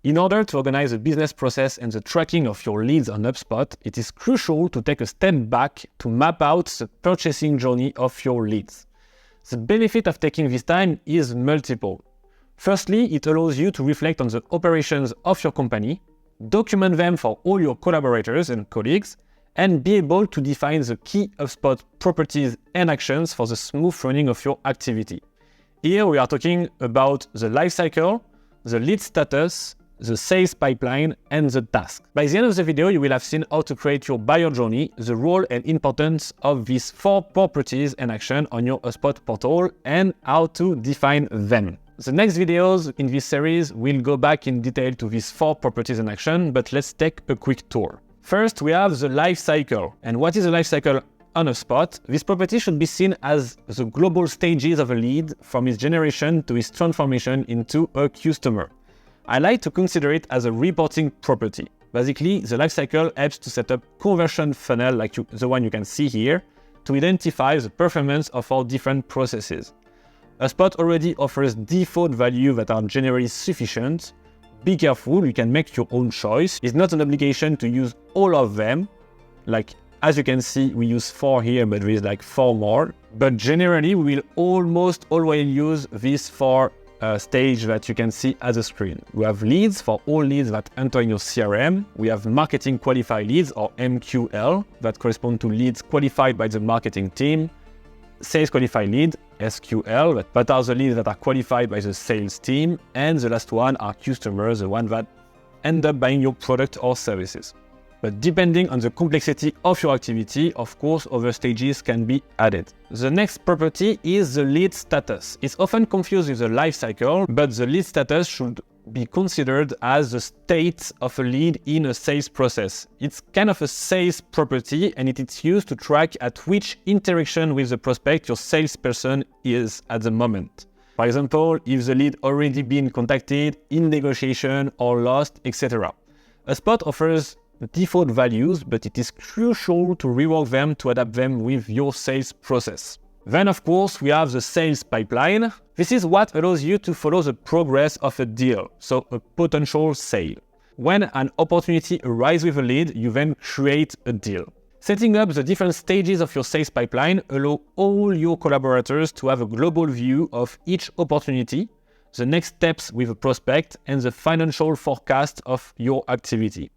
In order to organize the business process and the tracking of your leads on HubSpot, it is crucial to take a step back to map out the purchasing journey of your leads. The benefit of taking this time is multiple. Firstly, it allows you to reflect on the operations of your company, document them for all your collaborators and colleagues, and be able to define the key HubSpot properties and actions for the smooth running of your activity. Here we are talking about the lifecycle, the lead status, the sales pipeline, and the task. By the end of the video, you will have seen how to create your buyer journey, the role and importance of these 4 properties and action on your HubSpot portal, and how to define them. The next videos in this series will go back in detail to these 4 properties and action, but let's take a quick tour. First, we have the life cycle. And what is a life cycle on HubSpot? This property should be seen as the global stages of a lead from its generation to its transformation into a customer. I like to consider it as a reporting property. Basically, the life cycle helps to set up conversion funnel like the one you can see here to identify the performance of our different processes. HubSpot already offers default values that are generally sufficient. Be careful, you can make your own choice. It's not an obligation to use all of them. Like, as you can see, we use 4 here, but there is like 4 more. But generally, we will almost always use these 4 stage that you can see as a screen. We have leads for all leads that enter in your CRM. We have marketing qualified leads, or MQL, that correspond to leads qualified by the marketing team. Sales qualified lead, SQL, that are the leads that are qualified by the sales team. And the last one are customers, the one that end up buying your product or services. But depending on the complexity of your activity, of course, other stages can be added. The next property is the lead status. It's often confused with the life cycle, but the lead status should be considered as the state of a lead in a sales process. It's kind of a sales property, and it is used to track at which interaction with the prospect your salesperson is at the moment. For example, if the lead already been contacted, in negotiation, or lost, etc. HubSpot offers default values, but it is crucial to rework them to adapt them with your sales process. Then, of course, we have the sales pipeline. This is what allows you to follow the progress of a deal, so a potential sale. When an opportunity arises with a lead, you then create a deal. Setting up the different stages of your sales pipeline allows all your collaborators to have a global view of each opportunity, the next steps with a prospect, and the financial forecast of your activity.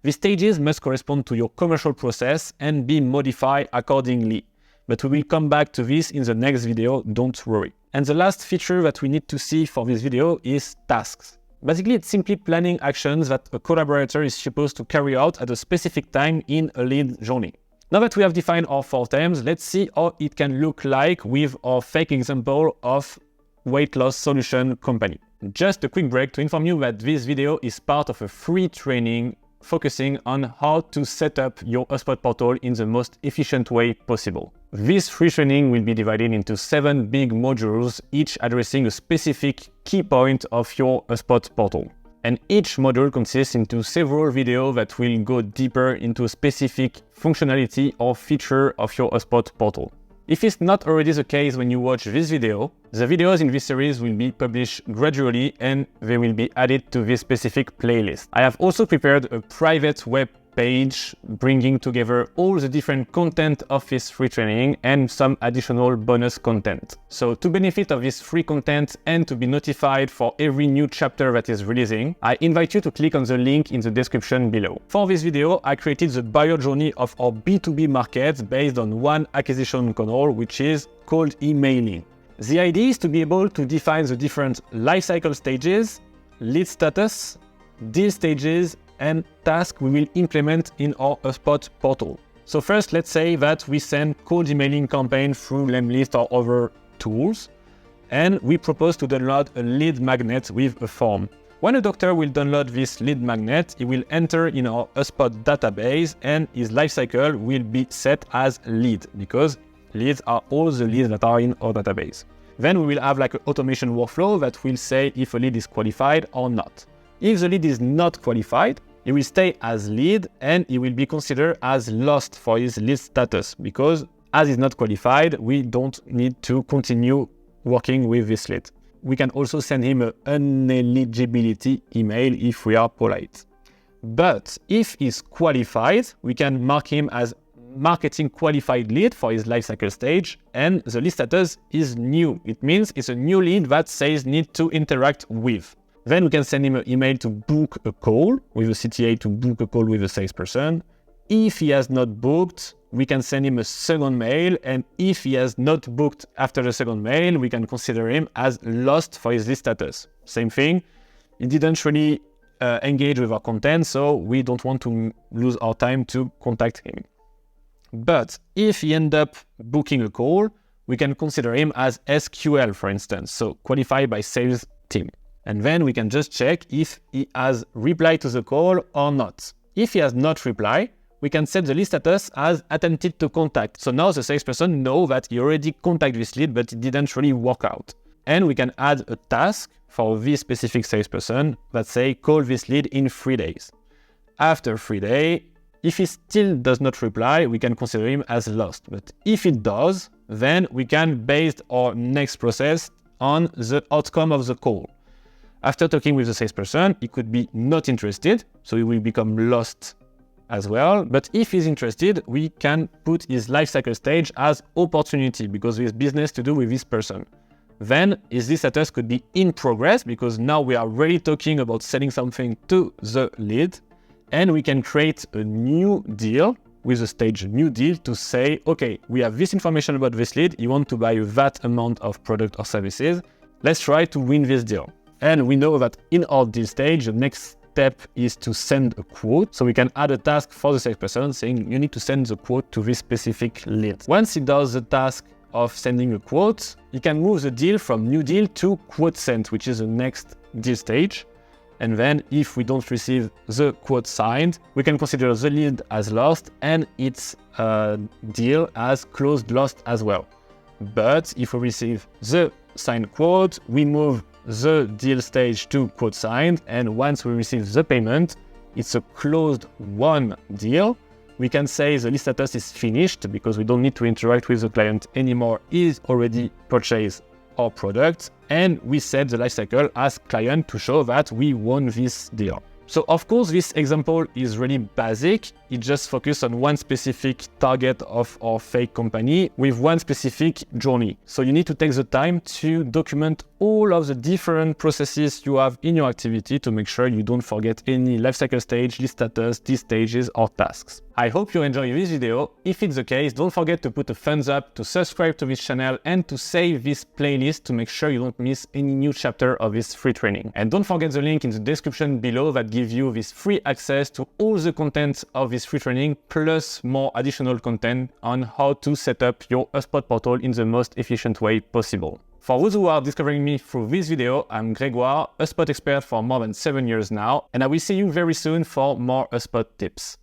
These stages must correspond to your commercial process and be modified accordingly. But we will come back to this in the next video, don't worry. And the last feature that we need to see for this video is tasks. Basically, it's simply planning actions that a collaborator is supposed to carry out at a specific time in a lead journey. Now that we have defined our 4 themes, let's see how it can look like with our fake example of weight loss solution company. Just a quick break to inform you that this video is part of a free training focusing on how to set up your HubSpot portal in the most efficient way possible. This free training will be divided into 7 big modules, each addressing a specific key point of your HubSpot portal. And each module consists into several videos that will go deeper into a specific functionality or feature of your HubSpot portal. If it's not already the case when you watch this video, the videos in this series will be published gradually and they will be added to this specific playlist. I have also prepared a private web page bringing together all the different content of this free training and some additional bonus content. So to benefit of this free content and to be notified for every new chapter that is releasing, I invite you to click on the link in the description below. For this video, I created the buyer journey of our B2B market based on one acquisition funnel, which is cold emailing. The idea is to be able to define the different lifecycle stages, lead status, deal stages, and tasks we will implement in our HubSpot portal. So first, let's say that we send cold emailing campaign through Lemlist or other tools, and we propose to download a lead magnet with a form. When a doctor will download this lead magnet, he will enter in our HubSpot database and his lifecycle will be set as lead because leads are all the leads that are in our database. Then we will have like an automation workflow that will say if a lead is qualified or not. If the lead is not qualified, it will stay as lead and it will be considered as lost for his lead status because as it's not qualified, we don't need to continue working with this lead. we can also send him an ineligibility email if we are polite. But if he's qualified, we can mark him as marketing qualified lead for his lifecycle stage, and the lead status is new. It means it's a new lead that sales need to interact with. Then we can send him an email to book a call with a CTA to book a call with a salesperson. If he has not booked, we can send him a second mail, and if he has not booked after the second mail, we can consider him as lost for his lead status. Same thing, he didn't really engage with our content, so we don't want to lose our time to contact him. But if he ends up booking a call, we can consider him as SQL, for instance, so qualified by sales team. And then we can just check if he has replied to the call or not. If he has not replied, we can set the lead status as attempted to contact. So now the salesperson knows that he already contacted this lead, but it didn't really work out. And we can add a task for this specific salesperson that say, call this lead in 3 days. After 3 days, if he still does not reply, we can consider him as lost. But if it does, then we can base our next process on the outcome of the call. After talking with the salesperson, he could be not interested, so he will become lost as well. But if he's interested, we can put his lifecycle stage as opportunity because there's business to do with this person. Then his lead status could be in progress because now we are really talking about selling something to the lead, and we can create a new deal with the stage new deal to say, okay, we have this information about this lead, you want to buy that amount of product or services, let's try to win this deal. And we know that in our deal stage, the next step is to send a quote. So we can add a task for the salesperson saying you need to send the quote to this specific lead. Once he does the task of sending a quote, he can move the deal from new deal to quote sent, which is the next deal stage. And then if we don't receive the quote signed, we can consider the lead as lost and its deal as closed lost as well. But if we receive the signed quote, we move the deal stage to quote signed, and once we receive the payment, it's a closed won deal. We can say the lead status is finished because we don't need to interact with the client anymore. He's already purchased our product, and we set the lifecycle as client to show that we won this deal. So of course, this example is really basic. It just focuses on one specific target of our fake company with one specific journey. So you need to take the time to document all of the different processes you have in your activity to make sure you don't forget any lifecycle stage, lead status, these stages or tasks. I hope you enjoy this video. If it's the case, don't forget to put a thumbs up, to subscribe to this channel, and to save this playlist to make sure you don't miss any new chapter of this free training. And don't forget the link in the description below that gives you this free access to all the content of this free training, plus more additional content on how to set up your HubSpot portal in the most efficient way possible. For those who are discovering me through this video, I'm Grégoire, HubSpot expert for more than 7 years now, and I will see you very soon for more HubSpot tips.